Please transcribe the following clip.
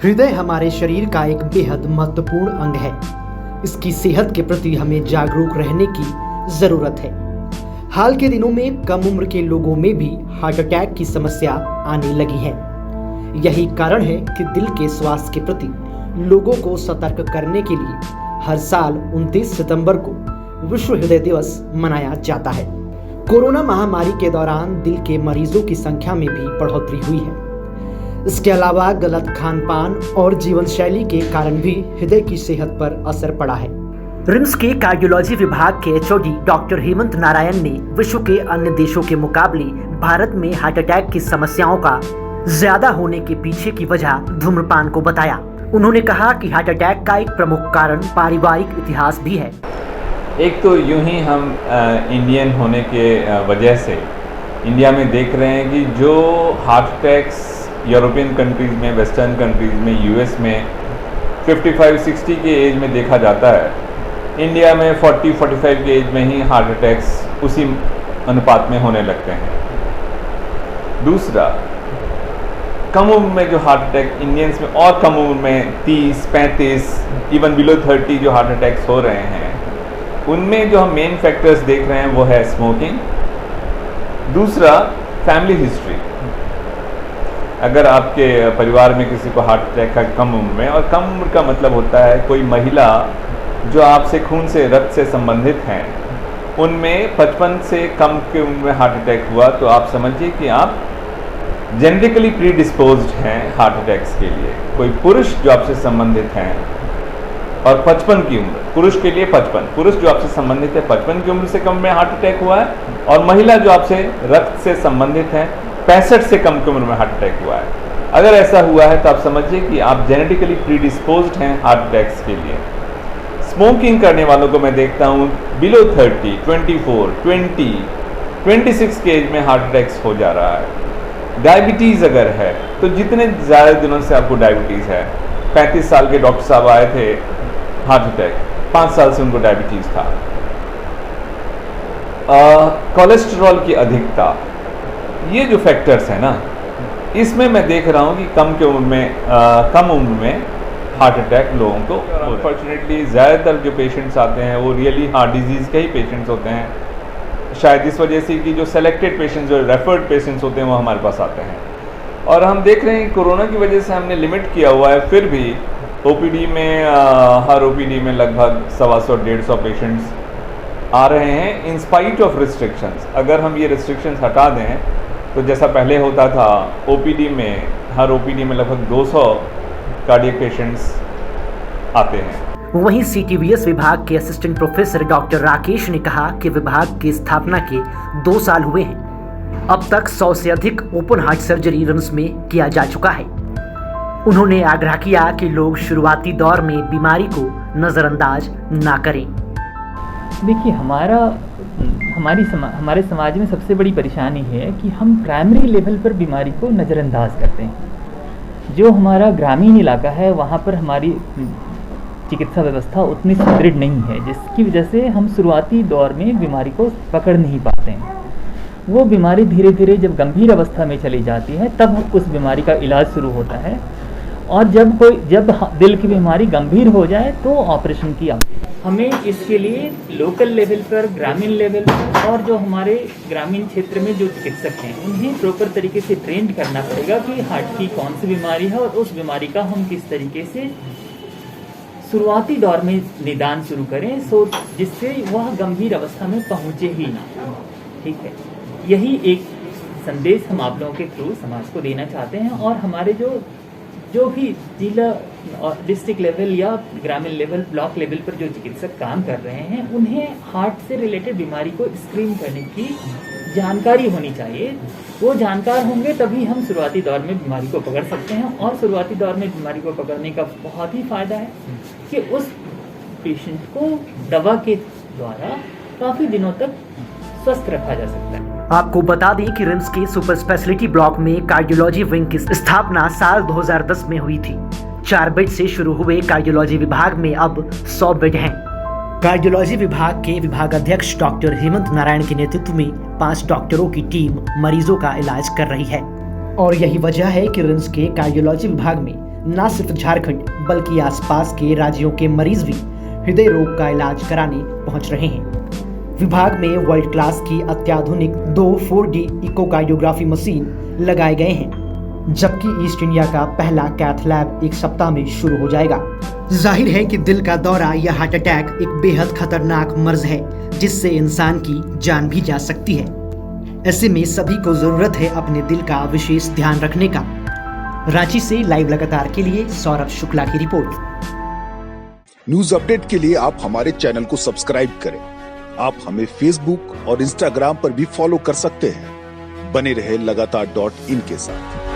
हृदय हमारे शरीर का एक बेहद महत्वपूर्ण अंग है। इसकी सेहत के प्रति हमें जागरूक रहने की जरूरत है। हाल के दिनों में कम उम्र के लोगों में भी हार्ट अटैक की समस्या आने लगी है। यही कारण है कि दिल के स्वास्थ्य के प्रति लोगों को सतर्क करने के लिए हर साल 29 सितंबर को विश्व हृदय दिवस मनाया जाता है। कोरोना महामारी के दौरान दिल के मरीजों की संख्या में भी बढ़ोतरी हुई है। इसके अलावा गलत खान पान और जीवन शैली के कारण भी हृदय की सेहत पर असर पड़ा है। रिम्स के कार्डियोलॉजी विभाग के एचओडी डॉक्टर हेमंत नारायण ने विश्व के अन्य देशों के मुकाबले भारत में हार्ट अटैक की समस्याओं का ज्यादा होने के पीछे की वजह धूम्रपान को बताया। उन्होंने कहा कि हार्ट अटैक का एक प्रमुख कारण पारिवारिक इतिहास भी है। एक तो यूं ही हम इंडियन होने के वजह से इंडिया में देख रहे हैं कि जो हार्ट अटैक्स यूरोपियन कंट्रीज़ में, वेस्टर्न कंट्रीज़ में, यूएस में 55-60 के एज में देखा जाता है, इंडिया में 40-45 के एज में ही हार्ट अटैक्स उसी अनुपात में होने लगते हैं। दूसरा, कम उम्र में जो हार्ट अटैक इंडियंस में और कम उम्र में 30-35 इवन बिलो 30 जो हार्ट अटैक्स हो रहे हैं, उनमें जो हम मेन फैक्टर्स देख रहे हैं वो है स्मोकिंग। दूसरा, फैमिली हिस्ट्री। अगर आपके परिवार में किसी को हार्ट अटैक का कम उम्र में, और कम उम्र का मतलब होता है कोई महिला जो आपसे खून से, रक्त से संबंधित हैं, उनमें 55 से कम के उम्र में हार्ट अटैक हुआ, तो आप समझिए कि आप जेनेटिकली प्रीडिस्पोज्ड हैं हार्ट अटैक्स के लिए। कोई पुरुष जो आपसे संबंधित हैं और 55 की उम्र, पुरुष के लिए 55, पुरुष जो आपसे संबंधित है 55 की उम्र से कम में हार्ट अटैक हुआ है, और महिला जो आपसे रक्त से संबंधित है 65 से कम की उम्र में हार्ट अटैक हुआ है। अगर ऐसा हुआ है तो आप समझिए कि आप जेनेटिकली प्रीडिस्पोज्ड हैं हार्ट अटैक्स के लिए। स्मोकिंग करने वालों को मैं देखता हूँ बिलो 30, 24, 20, 26 के एज में हार्ट अटैक्स हो जा रहा है। डायबिटीज़ अगर है तो जितने ज़्यादा दिनों से आपको डायबिटीज़ है, 35 साल के डॉक्टर साहब आए थे, हार्ट अटैक, 5 साल से उनको डायबिटीज़ था। कोलेस्ट्रॉल की अधिकता, ये जो फैक्टर्स हैं ना, इसमें मैं देख रहा हूँ कि कम उम्र में हार्ट अटैक लोगों को, अनफॉर्चुनेटली ज़्यादातर जो पेशेंट्स आते हैं वो रियली हार्ट डिजीज़ के ही पेशेंट्स होते हैं। शायद इस वजह से कि जो सेलेक्टेड पेशेंट्स, जो रेफर्ड पेशेंट्स होते हैं, वो हमारे पास आते हैं। और हम देख रहे हैं कोरोना की वजह से हमने लिमिट किया हुआ है, फिर भी ओपीडी में हर ओपीडी में लगभग 125-150 पेशेंट्स आ रहे हैं इन स्पाइट ऑफ रिस्ट्रिक्शंस। अगर हम ये रिस्ट्रिक्शंस हटा दें तो जैसा पहले होता था, ओपीडी में, हर ओपीडी में लगभग 200 कार्डियक पेशेंट्स आते हैं। वहीं सीटीवीएस विभाग के असिस्टेंट प्रोफेसर डॉक्टर राकेश ने कहा कि विभाग की स्थापना के 2 साल हुए हैं। अब तक 100 से अधिक ओपन हार्ट सर्जरी रिम्स में किया जा चुका है। उन्होंने आग्रह किया कि लोग शुरुआती दौर में बीमारी को नजरअंदाज ना करें। देखिए, हमारे समाज में सबसे बड़ी परेशानी है कि हम प्राइमरी लेवल पर बीमारी को नज़रअंदाज करते हैं। जो हमारा ग्रामीण इलाका है, वहाँ पर हमारी चिकित्सा व्यवस्था उतनी सुदृढ़ नहीं है, जिसकी वजह से हम शुरुआती दौर में बीमारी को पकड़ नहीं पाते हैं। वो बीमारी धीरे धीरे जब गंभीर अवस्था में चली जाती है, तब उस बीमारी का इलाज शुरू होता है। और जब दिल की बीमारी गंभीर हो जाए तो ऑपरेशन की हमें इसके लिए लोकल लेवल पर, ग्रामीण लेवल पर, और जो हमारे ग्रामीण क्षेत्र में जो चिकित्सक हैं, उन्हें प्रॉपर तरीके से ट्रेंड करना पड़ेगा कि हार्ट की कौन सी बीमारी है और उस बीमारी का हम किस तरीके से शुरुआती दौर में निदान शुरू करें, जिससे वह गंभीर अवस्था में पहुंचे ही ना। ठीक है, यही एक संदेश हम आप लोगों के थ्रू समाज को देना चाहते हैं। और हमारे जो भी जिला और डिस्ट्रिक्ट लेवल या ग्रामीण लेवल, ब्लॉक लेवल पर जो चिकित्सक काम कर रहे हैं, उन्हें हार्ट से रिलेटेड बीमारी को स्क्रीन करने की जानकारी होनी चाहिए। वो जानकार होंगे तभी हम शुरुआती दौर में बीमारी को पकड़ सकते हैं। और शुरुआती दौर में बीमारी को पकड़ने का बहुत ही फायदा है कि उस पेशेंट को दवा के द्वारा काफ़ी दिनों तक स्वस्थ रखा जा सकता है। आपको बता दें कि रिम्स के सुपर स्पेशलिटी ब्लॉक में कार्डियोलॉजी विंग की स्थापना साल 2010 में हुई थी। 4 बेड से शुरू हुए कार्डियोलॉजी विभाग में अब 100 बेड हैं। कार्डियोलॉजी विभाग के विभाग अध्यक्ष डॉक्टर हेमंत नारायण के नेतृत्व में 5 डॉक्टरों की टीम मरीजों का इलाज कर रही है। और यही वजह है कि रिम्स के कार्डियोलॉजी विभाग में न सिर्फ झारखंड बल्कि आसपास के राज्यों के मरीज भी हृदय रोग का इलाज कराने पहुंच रहे हैं। विभाग में वर्ल्ड क्लास की अत्याधुनिक 2 4D इकोकार्डियोग्राफी मशीन लगाए गए हैं, जबकि ईस्ट इंडिया का पहला कैथ लैब एक सप्ताह में शुरू हो जाएगा। जाहिर है कि दिल का दौरा या हार्ट अटैक एक बेहद खतरनाक मर्ज है जिससे इंसान की जान भी जा सकती है। ऐसे में सभी को जरूरत है अपने दिल का विशेष ध्यान रखने का। रांची से लाइव लगातार के लिए सौरभ शुक्ला की रिपोर्ट। न्यूज अपडेट के लिए आप हमारे चैनल को सब्सक्राइब करें। आप हमें फेसबुक और इंस्टाग्राम पर भी फॉलो कर सकते हैं। बने रहे लगातार.in के साथ।